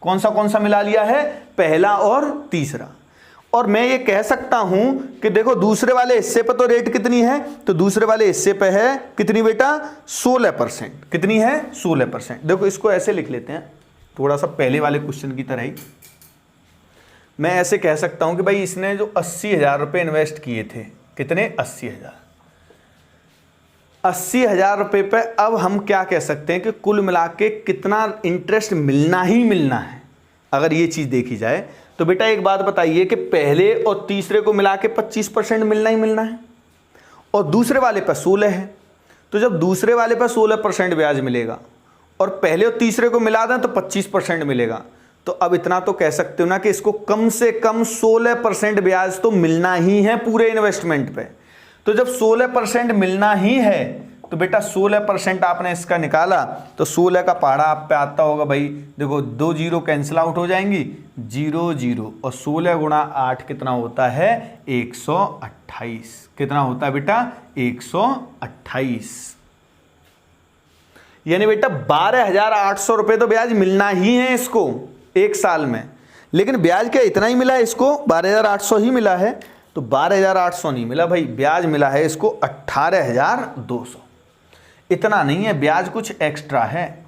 कौन सा मिला लिया है, पहला और तीसरा। और मैं ये कह सकता हूं कि देखो दूसरे वाले हिस्से पर तो रेट कितनी है, तो दूसरे वाले हिस्से पे है कितनी बेटा, 16%। कितनी है, 16%। देखो इसको ऐसे लिख लेते हैं, थोड़ा सा पहले वाले क्वेश्चन की तरह ही। मैं ऐसे कह सकता हूं कि भाई इसने जो 80,000 रुपये इन्वेस्ट किए थे, कितने, 80,000 रुपये पे अब हम क्या कह सकते हैं कि कुल मिला के कितना इंटरेस्ट मिलना ही मिलना है। अगर ये चीज़ देखी जाए तो बेटा एक बात बताइए कि पहले और तीसरे को मिला के 25% मिलना ही मिलना है, और दूसरे वाले पर 16 है। तो जब दूसरे वाले पर 16% ब्याज मिलेगा और पहले और तीसरे को मिला दें तो 25% मिलेगा, तो अब इतना तो कह सकते हो ना कि इसको कम से कम 16% ब्याज तो मिलना ही है पूरे इन्वेस्टमेंट पे। तो जब 16% मिलना ही है, तो बेटा 16% आपने इसका निकाला, तो 16 का पहाड़ा आप पे आता होगा भाई, देखो 2 जीरो कैंसिल आउट हो जाएंगी, 0 0, और 16 गुणा 8 कितना होता है, 128। कितना होता है बेटा, 128। यानी बेटा 12,800 रुपये तो ब्याज मिलना ही है इसको एक साल में। लेकिन ब्याज क्या इतना ही मिला है इसको, 12,800 ही मिला है, तो 12,800 नहीं मिला भाई, ब्याज मिला है इसको 18,200। इतना नहीं है, ब्याज कुछ एक्स्ट्रा है।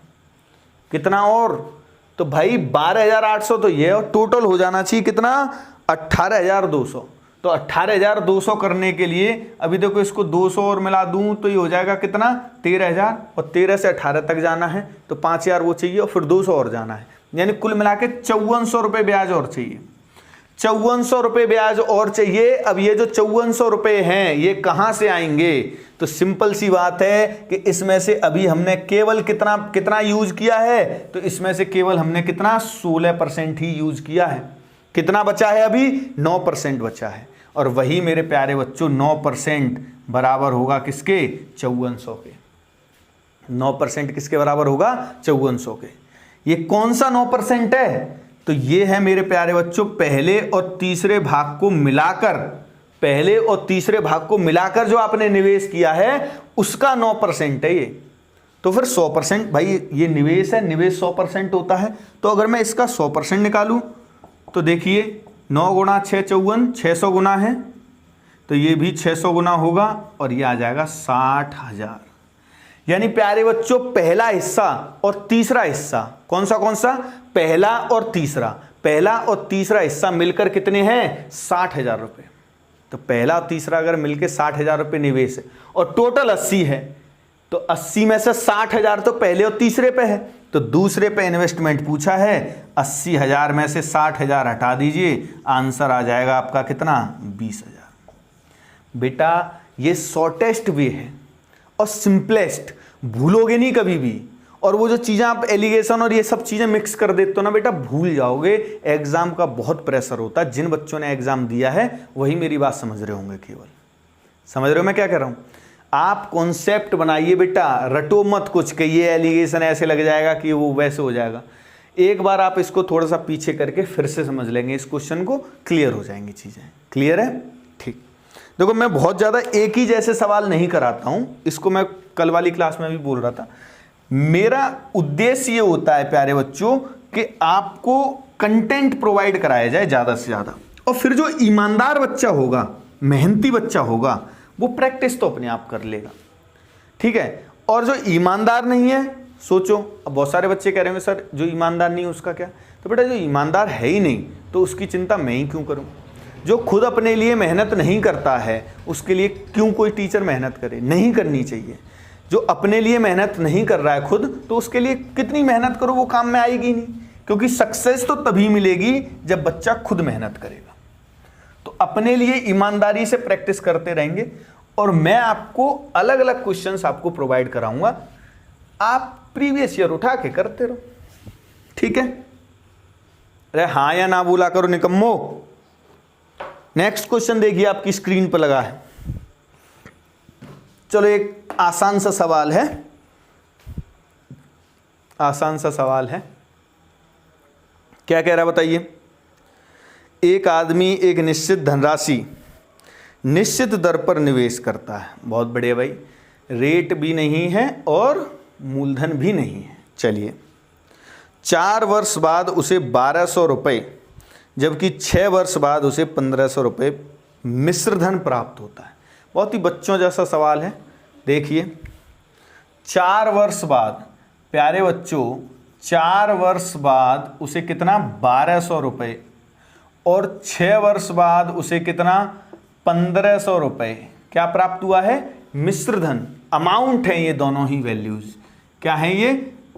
कितना और, तो भाई 12,800 तो ये, और टोटल हो जाना चाहिए कितना, 18,200। तो 18,200 करने के लिए अभी देखो इसको 200 और मिला दूं तो ये हो जाएगा कितना, 13,000, और 13 से 18 तक जाना है तो 5,000 वो चाहिए, और फिर 200 और जाना है, यानी कुल मिला के 5400 रुपये ब्याज और चाहिए। 5400 रुपये ब्याज और चाहिए। अब ये जो 5400 रुपये हैं ये कहाँ से आएंगे, तो सिंपल सी बात है कि इसमें से अभी हमने केवल कितना यूज किया है, तो इसमें से केवल हमने कितना, 16% ही यूज किया है। कितना बचा है अभी, 9% बचा है। और वही मेरे प्यारे बच्चों 9% बराबर होगा किसके, 5400 के। 9% किसके बराबर होगा, 5400 के। ये कौन सा 9% है, तो ये है मेरे प्यारे बच्चों पहले और तीसरे भाग को मिलाकर जो आपने निवेश किया है उसका 9% है ये। तो फिर 100% भाई ये निवेश है, निवेश 100% होता है। तो अगर मैं इसका 100% निकालूं तो देखिए 9 गुणा 6 54, 600 गुना है, तो ये भी 600 गुना होगा, और ये आ जाएगा 60,000। यानी प्यारे बच्चों पहला हिस्सा और तीसरा हिस्सा, कौन सा, पहला और तीसरा हिस्सा मिलकर कितने हैं, 60,000 रुपये। तो पहला और तीसरा अगर मिलके 60,000 रुपये निवेश है और टोटल 80 है, तो 80 में से 60,000 तो पहले और तीसरे पे है, तो दूसरे पे इन्वेस्टमेंट पूछा है। 80,000 में से 60,000 हटा दीजिए, आंसर आ जाएगा आपका कितना, 20,000। बेटा ये शॉर्टेस्ट वे है और सिंपलेस्ट, भूलोगे नहीं कभी भी। और वो जो चीज़ें आप एलिगेशन और ये सब चीज़ें मिक्स कर देते हो ना बेटा, भूल जाओगे। एग्जाम का बहुत प्रेशर होता है, जिन बच्चों ने एग्जाम दिया है वही मेरी बात समझ रहे होंगे, केवल समझ रहे हो मैं क्या कह रहा हूँ। आप कॉन्सेप्ट बनाइए बेटा, रटो मत कुछ कि ये एलिगेशन ऐसे लग जाएगा कि वो वैसे हो जाएगा। एक बार आप इसको थोड़ा सा पीछे करके फिर से समझ लेंगे इस क्वेश्चन को, क्लियर हो जाएंगी चीज़ें। क्लियर है? ठीक। देखो मैं बहुत ज़्यादा एक ही जैसे सवाल नहीं कराता हूँ, इसको मैं कल वाली क्लास में भी बोल रहा था। मेरा उद्देश्य ये होता है प्यारे बच्चों कि आपको कंटेंट प्रोवाइड कराया जाए ज़्यादा से ज़्यादा, और फिर जो ईमानदार बच्चा होगा, मेहनती बच्चा होगा, वो प्रैक्टिस तो अपने आप कर लेगा। ठीक है? और जो ईमानदार नहीं है, सोचो, अब बहुत सारे बच्चे कह रहे होंगे सर जो ईमानदार नहीं है उसका क्या? तो बेटा जो ईमानदार है ही नहीं तो उसकी चिंता मैं ही क्यों करूं? जो खुद अपने लिए मेहनत नहीं करता है उसके लिए क्यों कोई टीचर मेहनत करे? नहीं करनी चाहिए। जो अपने लिए मेहनत नहीं कर रहा है खुद, तो उसके लिए कितनी मेहनत करो वो काम में आएगी नहीं, क्योंकि सक्सेस तो तभी मिलेगी जब बच्चा खुद मेहनत करेगा। तो अपने लिए ईमानदारी से प्रैक्टिस करते रहेंगे और मैं आपको अलग अलग क्वेश्चंस आपको प्रोवाइड कराऊंगा, आप प्रीवियस ईयर उठा के करते रहो। ठीक है? अरे हाँ या ना बोला करो निकम्मो। नेक्स्ट क्वेश्चन देखिए, आपकी स्क्रीन पर लगा है। चलो एक आसान सा सवाल है, आसान सा सवाल है। क्या कह रहा है बताइए? एक आदमी एक निश्चित धनराशि निश्चित दर पर निवेश करता है। बहुत बढ़िया भाई, रेट भी नहीं है और मूलधन भी नहीं है। चलिए, 4 वर्ष बाद उसे 1,200 रुपये, जबकि 6 वर्ष बाद उसे 1,500 रुपये मिश्र धन प्राप्त होता है। बहुत ही बच्चों जैसा सवाल है। देखिए, 4 वर्ष बाद, प्यारे बच्चों 4 वर्ष बाद उसे कितना, 1,200 रुपये, और 6 वर्ष बाद उसे कितना, 1,500 रुपये क्या प्राप्त हुआ है? मिश्र धन। अमाउंट है ये दोनों ही वैल्यूज। क्या है ये?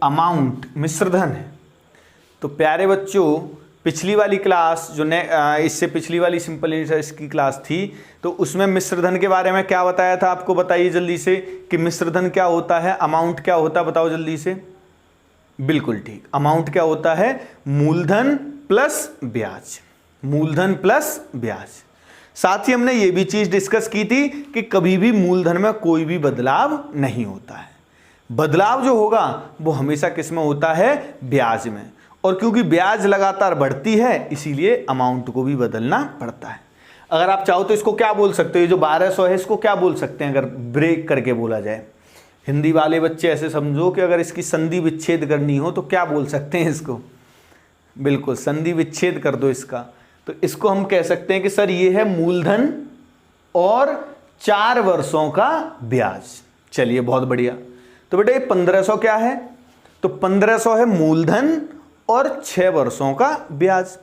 अमाउंट, मिश्र धन है। तो प्यारे बच्चों पिछली वाली क्लास जो इससे पिछली वाली सिंपल इंटरेस्ट की क्लास थी, तो उसमें मिश्र धन के बारे में क्या बताया था आपको? बताइए जल्दी से कि मिश्र धन क्या होता है, अमाउंट क्या होता है, बताओ जल्दी से। बिल्कुल ठीक, अमाउंट क्या होता है? मूलधन प्लस ब्याज, मूलधन प्लस ब्याज। साथ ही हमने ये भी चीज डिस्कस की थी कि कभी भी मूलधन में कोई भी बदलाव नहीं होता है। बदलाव जो होगा वो हमेशा किस में होता है? ब्याज में। और क्योंकि ब्याज लगातार बढ़ती है इसीलिए अमाउंट को भी बदलना पड़ता है। अगर आप चाहो तो इसको क्या बोल सकते हो, ये जो 1,200 है इसको क्या बोल सकते हैं अगर ब्रेक करके बोला जाए? हिंदी वाले बच्चे ऐसे समझो कि अगर इसकी संधि विच्छेद करनी हो तो क्या बोल सकते हैं इसको? बिल्कुल, संधि विच्छेद कर दो इसका। तो इसको हम कह सकते हैं कि सर ये है मूलधन और 4 वर्षों का ब्याज। चलिए बहुत बढ़िया। तो बेटा ये 1,500 क्या है? तो 1,500 है मूलधन और 6 वर्षों का ब्याज।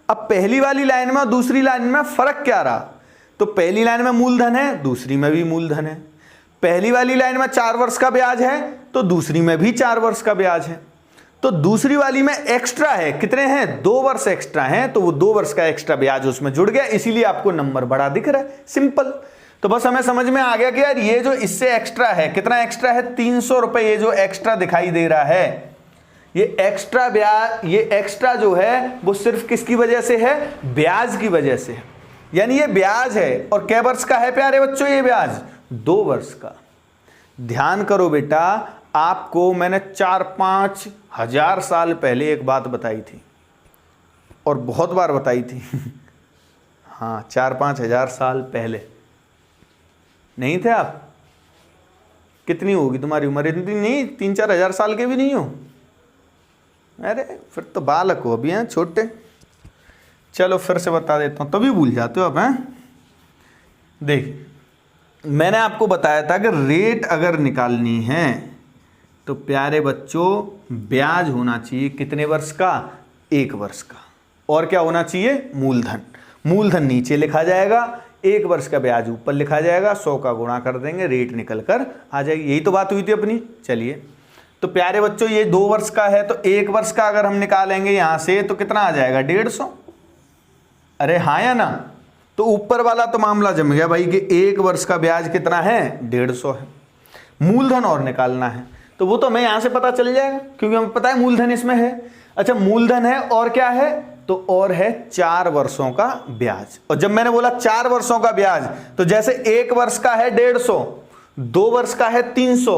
अब पहली वाली लाइन में और दूसरी लाइन में फर्क क्या रहा? तो पहली लाइन में मूलधन है, दूसरी में भी मूलधन है। पहली वाली लाइन में 4 वर्ष का ब्याज है तो दूसरी में भी 4 वर्ष का ब्याज है। तो दूसरी वाली में एक्स्ट्रा है, कितने हैं? 2 वर्ष एक्स्ट्रा हैं, तो वो 2 वर्ष का एक्स्ट्रा ब्याज उसमें जुड़ गया, इसीलिए आपको नंबर बड़ा दिख रहा है। सिंपल। तो बस हमें समझ में आ गया कि यार ये जो इससे एक्स्ट्रा है, कितना एक्स्ट्रा है? 300 रुपये। ये जो एक्स्ट्रा दिखाई दे रहा है, ये एक्स्ट्रा ब्याज, ये एक्स्ट्रा जो है वो सिर्फ किसकी वजह से है? ब्याज की वजह से है। यानी ये ब्याज है। और कै वर्ष का है प्यारे बच्चों ये ब्याज? 2 वर्ष का। ध्यान करो बेटा, आपको मैंने 4-5 हजार साल पहले एक बात बताई थी और बहुत बार बताई थी। हाँ, 4-5 हजार साल पहले नहीं थे आप? कितनी होगी तुम्हारी उम्र? इतनी नहीं, 3-4 हजार साल के भी नहीं हो? अरे फिर तो बालक हो अभी, हैं छोटे। चलो फिर से बता देता हूँ, तभी भूल जाते हो आप। हैं देखिए, मैंने आपको बताया था कि रेट अगर निकालनी है तो प्यारे बच्चों ब्याज होना चाहिए कितने वर्ष का? 1 वर्ष का। और क्या होना चाहिए? मूलधन। मूलधन नीचे लिखा जाएगा, 1 वर्ष का ब्याज ऊपर लिखा जाएगा, 100 का गुणा कर देंगे, रेट निकल कर आ जाएगी। यही तो बात हुई थी अपनी। चलिए, तो प्यारे बच्चों ये 2 वर्ष का है, तो 1 वर्ष का अगर हम निकालेंगे यहाँ से तो कितना आ जाएगा 150। अरे हाँ या ना? तो ऊपर वाला तो मामला जम गया भाई कि 1 वर्ष का ब्याज कितना है 150 है। मूलधन और निकालना है, तो वो तो हमें यहाँ से पता चल जाएगा क्योंकि हमें पता है मूलधन इसमें है। अच्छा, मूलधन है और क्या है? तो और है 4 वर्षों का ब्याज। और जब मैंने बोला 4 वर्षों का ब्याज, तो जैसे 1 वर्ष का है 150, 2 वर्ष का है 300,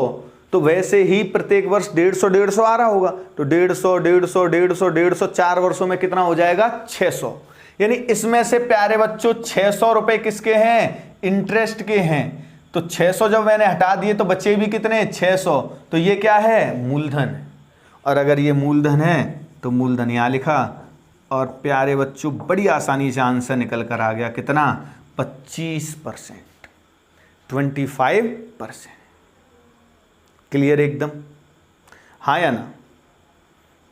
तो वैसे ही प्रत्येक वर्ष 150 आ रहा होगा। तो 150 4 वर्षों में कितना हो जाएगा 600। यानी इसमें से प्यारे बच्चों 600 रुपए किसके हैं? इंटरेस्ट के हैं। तो 600 जब मैंने हटा दिए तो बचे भी कितने? 600। तो ये क्या है? मूलधन। और अगर ये मूलधन है तो मूलधन यहाँ लिखा, और प्यारे बच्चों बड़ी आसानी से आंसर निकल कर आ गया कितना? 25%, 25%। क्लियर एकदम? हाँ या ना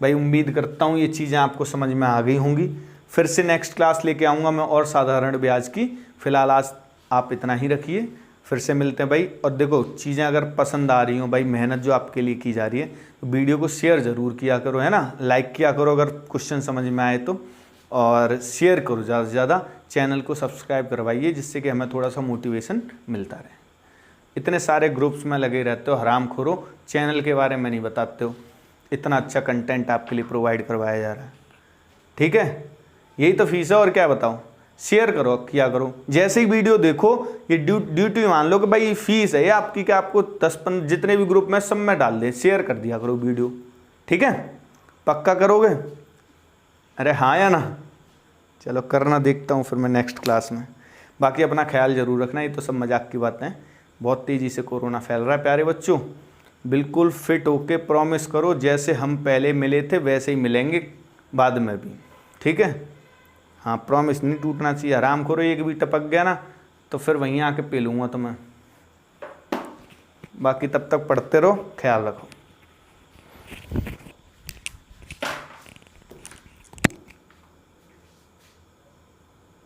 भाई? उम्मीद करता हूँ ये चीज़ें आपको समझ में आ गई होंगी। फिर से नेक्स्ट क्लास लेके आऊँगा मैं और साधारण ब्याज की। फिलहाल आज आप इतना ही रखिए, फिर से मिलते हैं भाई। और देखो, चीज़ें अगर पसंद आ रही हो भाई, मेहनत जो आपके लिए की जा रही है, तो वीडियो को शेयर ज़रूर किया करो, है ना? लाइक किया करो अगर क्वेश्चन समझ में आए तो, और शेयर करो ज़्यादा से ज़्यादा। चैनल को सब्सक्राइब करवाइए जिससे कि हमें थोड़ा सा मोटिवेशन मिलता रहे। इतने सारे ग्रुप्स में लगे रहते हो, हराम खोरो, चैनल के बारे में नहीं बताते हो। इतना अच्छा कंटेंट आपके लिए प्रोवाइड करवाया जा रहा है, ठीक है? यही तो फीस है, और क्या बताऊँ? शेयर करो, किया करो। जैसे ही वीडियो देखो, ये ड्यूटी मान लो कि भाई ये फीस है ये आपकी, कि आपको 10-15 जितने भी ग्रुप में सब में डाल दे, शेयर कर दिया करो वीडियो, ठीक है? पक्का करोगे? अरे हाँ या ना? चलो करना, देखता हूँ फिर मैं नेक्स्ट क्लास में। बाकी अपना ख्याल ज़रूर रखना, ये तो सब मजाक की बातें हैं। बहुत तेज़ी से कोरोना फैल रहा है प्यारे बच्चों। बिल्कुल फिट होके प्रॉमिस करो, जैसे हम पहले मिले थे वैसे ही मिलेंगे बाद में भी, ठीक है? हाँ, प्रॉमिस नहीं टूटना चाहिए। आराम करो, एक भी टपक गया ना तो फिर वहीं आके पी लूँगा तुम्हें। बाकी तब तक पढ़ते रहो, ख्याल रखो।